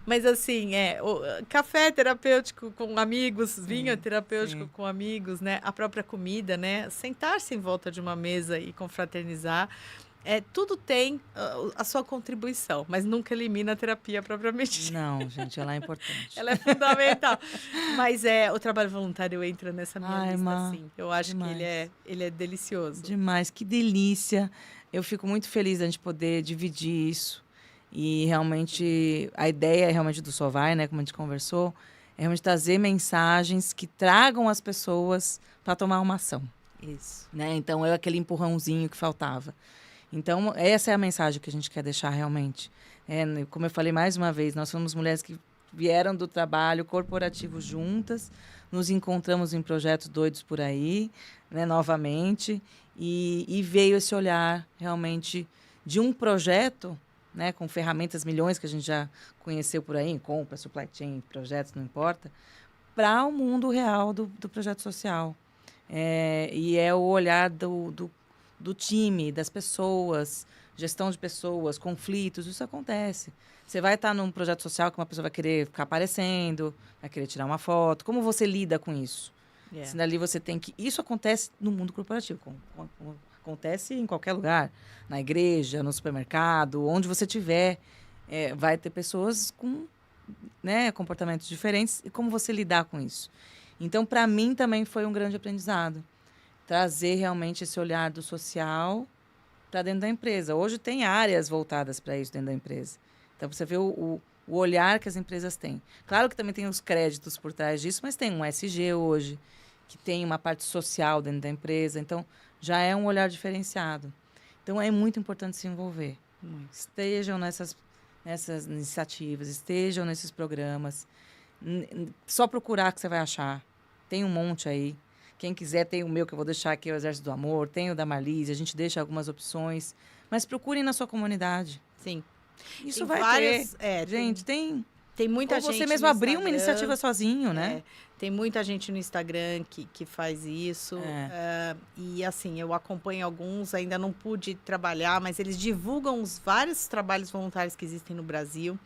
Mas assim, o café terapêutico com amigos, vinho terapêutico com amigos, né? A própria comida, né? Sentar-se em volta de uma mesa e confraternizar. Tudo tem a sua contribuição, mas nunca elimina a terapia propriamente dita. Não, gente, ela é importante. Ela é fundamental. Mas o trabalho voluntário entra nessa minha lista, sim. Eu acho demais. Que ele é delicioso. Demais, que delícia. Eu fico muito feliz da gente poder dividir isso. E realmente, a ideia realmente do Só Vai, né, como a gente conversou, é realmente trazer mensagens que tragam as pessoas para tomar uma ação. Isso. Né? Então, é aquele empurrãozinho que faltava. Então, essa é a mensagem que a gente quer deixar realmente. Como eu falei mais uma vez, nós somos mulheres que vieram do trabalho corporativo juntas, nos encontramos em projetos doidos por aí, né, novamente, e veio esse olhar realmente de um projeto, né, com ferramentas milhões que a gente já conheceu por aí, em compra, supply chain, projetos, não importa, para o mundo real do projeto social. E é o olhar do time, das pessoas, gestão de pessoas, conflitos, isso acontece. Você vai estar num projeto social que uma pessoa vai querer ficar aparecendo, vai querer tirar uma foto. Como você lida com isso? Se dali você tem que... Isso acontece no mundo corporativo, acontece em qualquer lugar. Na igreja, no supermercado, onde você estiver, vai ter pessoas com, né, comportamentos diferentes. E como você lidar com isso? Então, para mim, também foi um grande aprendizado. Trazer realmente esse olhar do social para dentro da empresa. Hoje tem áreas voltadas para isso dentro da empresa. Então, você vê o olhar que as empresas têm. Claro que também tem os créditos por trás disso, mas tem um SG hoje, que tem uma parte social dentro da empresa. Então, já é um olhar diferenciado. Então, é muito importante se envolver. Estejam nessas iniciativas, estejam nesses programas. Só procurar que você vai achar. Tem um monte aí. Quem quiser, tem o meu, que eu vou deixar aqui, o Exército do Amor. Tem o da Marlise, a gente deixa algumas opções. Mas procurem na sua comunidade. Sim. Isso tem vai várias, ter. Gente, tem muita gente. Ou você mesmo abrir uma iniciativa sozinho, né? Tem muita gente no Instagram que faz isso. E assim, eu acompanho alguns, ainda não pude trabalhar, mas eles divulgam os vários trabalhos voluntários que existem no Brasil.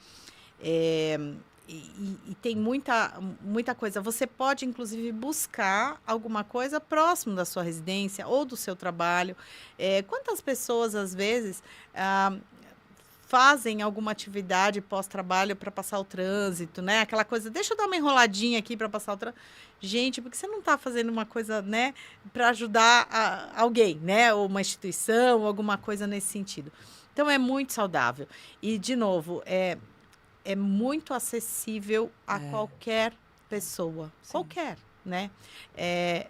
E tem muita coisa. Você pode, inclusive, buscar alguma coisa próximo da sua residência ou do seu trabalho. Quantas pessoas, às vezes, fazem alguma atividade pós-trabalho para passar o trânsito, né? Aquela coisa, deixa eu dar uma enroladinha aqui para passar o trânsito. Gente, por que você não está fazendo uma coisa, né, para ajudar alguém, né? Ou uma instituição, alguma coisa nesse sentido. Então, é muito saudável. E, de novo, é muito acessível a qualquer pessoa. Sim. Qualquer, né?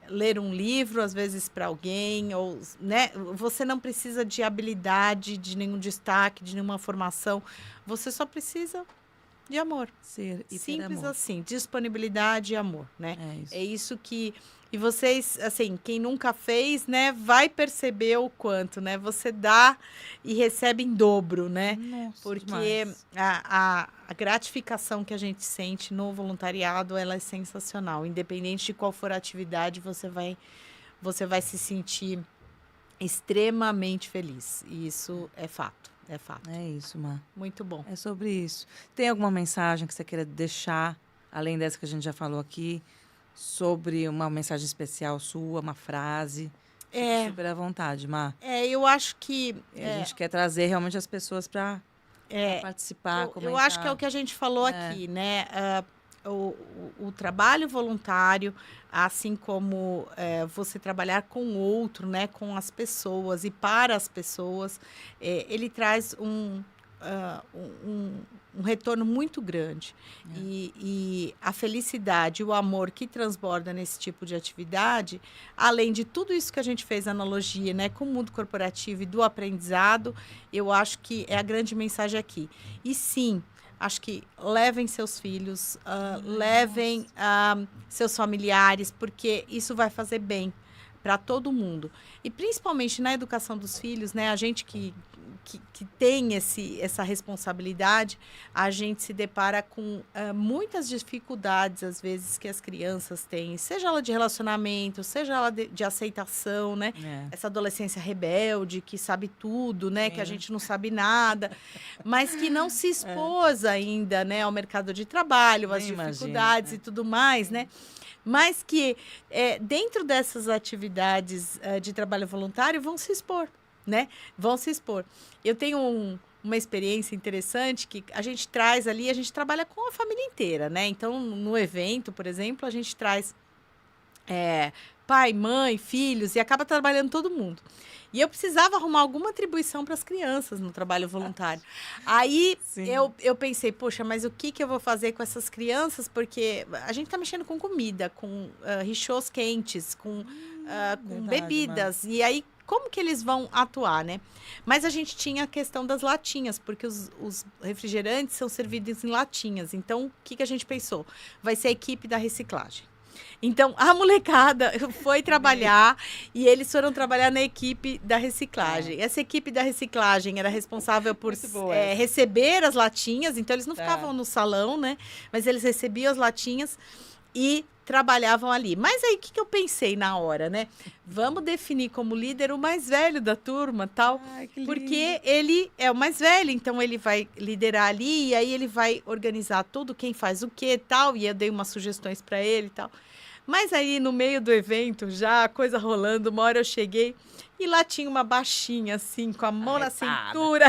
Ler um livro, às vezes, para alguém, ou, né? Você não precisa de habilidade, de nenhum destaque, de nenhuma formação. Você só precisa de amor. Simples amor. Assim, disponibilidade e amor, né? É isso que... E vocês, assim, quem nunca fez, né, vai perceber o quanto, né? Você dá e recebe em dobro, né? Nossa, porque a gratificação que a gente sente no voluntariado, ela é sensacional. Independente de qual for a atividade, você vai se sentir extremamente feliz. E isso é fato. É fato. É isso, Má. Muito bom. É sobre isso. Tem alguma mensagem que você queira deixar, além dessa que a gente já falou aqui, sobre uma mensagem especial sua, uma frase? Super à vontade, Má. Eu acho que... A gente quer trazer realmente as pessoas para participar, comentar. Eu acho que é o que a gente falou aqui, né? O trabalho voluntário, assim como você trabalhar com o outro, né? Com as pessoas e para as pessoas, ele traz um retorno muito grande. E a felicidade, o amor que transborda nesse tipo de atividade, além de tudo isso que a gente fez analogia, né, com o mundo corporativo e do aprendizado, eu acho que é a grande mensagem aqui. E sim, acho que levem seus filhos, levem seus familiares, porque isso vai fazer bem para todo mundo. E principalmente na educação dos filhos, né, a gente que tem essa responsabilidade, a gente se depara com muitas dificuldades, às vezes, que as crianças têm, seja ela de relacionamento, seja ela de aceitação, né? Essa adolescência rebelde, que sabe tudo, né? Que a gente não sabe nada, mas que não se expôs ainda, né, ao mercado de trabalho, às dificuldades e tudo mais, né? Mas que, dentro dessas atividades de trabalho voluntário, vão se expor. Né? Vão se expor. Eu tenho uma experiência interessante que a gente traz ali, a gente trabalha com a família inteira, né? Então, no evento, por exemplo, a gente traz pai, mãe, filhos e acaba trabalhando todo mundo. E eu precisava arrumar alguma atribuição para as crianças no trabalho voluntário. Aí eu pensei, poxa, mas o que eu vou fazer com essas crianças? Porque a gente está mexendo com comida, com richôs quentes, com bebidas. E aí, como que eles vão atuar, né? Mas a gente tinha a questão das latinhas, porque os refrigerantes são servidos em latinhas. Então, o que a gente pensou? Vai ser a equipe da reciclagem. Então, a molecada foi trabalhar e eles foram trabalhar na equipe da reciclagem. Essa equipe da reciclagem era responsável por receber as latinhas, então eles não ficavam no salão, né? Mas eles recebiam as latinhas e trabalhavam ali. Mas aí, o que eu pensei na hora, né? Vamos definir como líder o mais velho da turma, tal, porque ele é o mais velho, então ele vai liderar ali, e aí ele vai organizar tudo, quem faz o quê, tal, e eu dei umas sugestões para ele e tal. Mas aí, no meio do evento, já a coisa rolando, uma hora eu cheguei e lá tinha uma baixinha, assim, com a mão na cintura.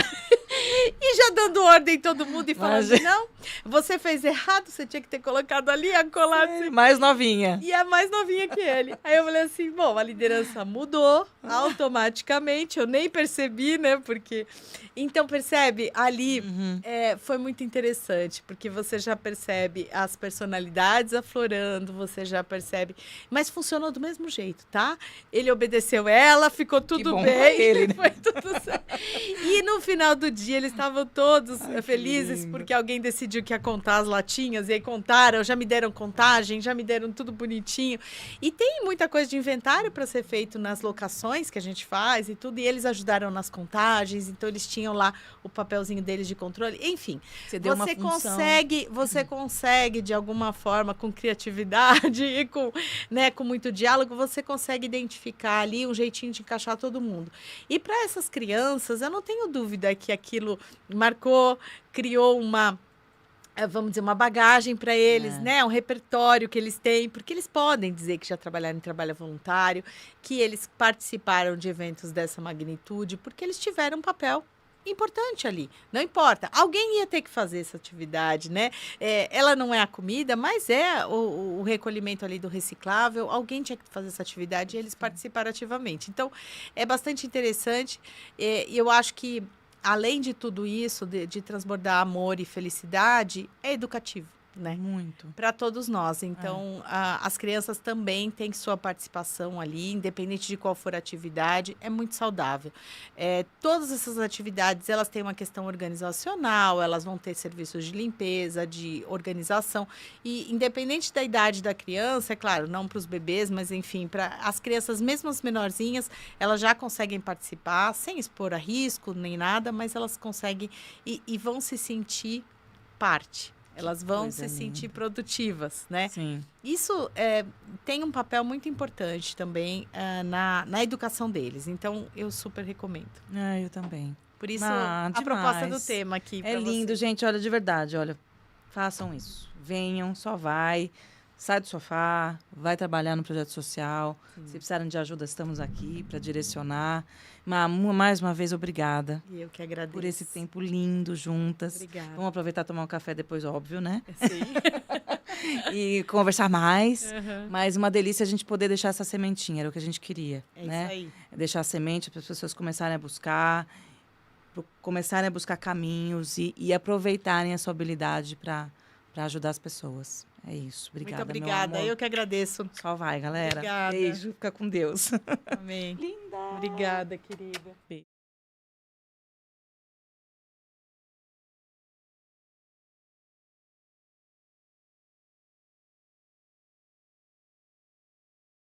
E já dando ordem em todo mundo e falando, não, você fez errado, você tinha que ter colocado ali, acolado. Mais novinha. E a mais novinha que ele. Aí eu falei assim, bom, a liderança mudou automaticamente, eu nem percebi, né, porque... Então, percebe, ali foi muito interessante, porque você já percebe as personalidades aflorando, você já percebe... Mas funcionou do mesmo jeito, tá? Ele obedeceu ela, ficou tudo bem. Ele, né? Foi tudo certo. E no final do dia, eles estavam todos felizes, porque alguém decidiu que ia contar as latinhas, e aí contaram, já me deram contagem, já me deram tudo bonitinho. E tem muita coisa de inventário para ser feito nas locações que a gente faz e tudo, e eles ajudaram nas contagens, então eles tinham lá o papelzinho deles de controle, enfim. Você consegue de alguma forma, com criatividade e com muito diálogo, você consegue identificar ali um jeitinho de encaixar todo mundo. E para essas crianças, eu não tenho dúvida que aquilo marcou, criou vamos dizer, uma bagagem para eles, né? Um repertório que eles têm, porque eles podem dizer que já trabalharam em trabalho voluntário, que eles participaram de eventos dessa magnitude, porque eles tiveram um papel importante ali. Não importa. Alguém ia ter que fazer essa atividade, né? Ela não é a comida, mas é o recolhimento ali do reciclável. Alguém tinha que fazer essa atividade e eles participaram ativamente. Então, é bastante interessante. E eu acho que além de tudo isso, de transbordar amor e felicidade, é educativo, né? Muito. Para todos nós. Então, as crianças também têm sua participação ali, independente de qual for a atividade, é muito saudável. Todas essas atividades, elas têm uma questão organizacional, elas vão ter serviços de limpeza, de organização, e independente da idade da criança, é claro, não para os bebês, mas enfim, para as crianças, mesmo as menorzinhas, elas já conseguem participar, sem expor a risco nem nada, mas elas conseguem e vão se sentir parte. Elas vão se sentir produtivas, né? Sim. Isso tem um papel muito importante também na educação deles. Então, eu super recomendo. Eu também. Por isso, a proposta do tema aqui. É lindo, gente. Olha, de verdade, olha, façam isso. Venham, só vai. Sai do sofá, vai trabalhar no projeto social. Se precisarem de ajuda, estamos aqui para direcionar. Mais uma vez, obrigada. E eu que agradeço. Por esse tempo lindo juntas. Obrigada. Vamos aproveitar e tomar um café depois, óbvio, né? Sim. E conversar mais. Mas uma delícia a gente poder deixar essa sementinha, era o que a gente queria. Né? Isso aí. Deixar a semente para as pessoas começarem a buscar caminhos e aproveitarem a sua habilidade para ajudar as pessoas. É isso. Obrigada, muito obrigada. Meu amor. Eu que agradeço. Só vai, galera. Obrigada. Beijo. Fica com Deus. Amém. Linda. Obrigada, querida. Beijo.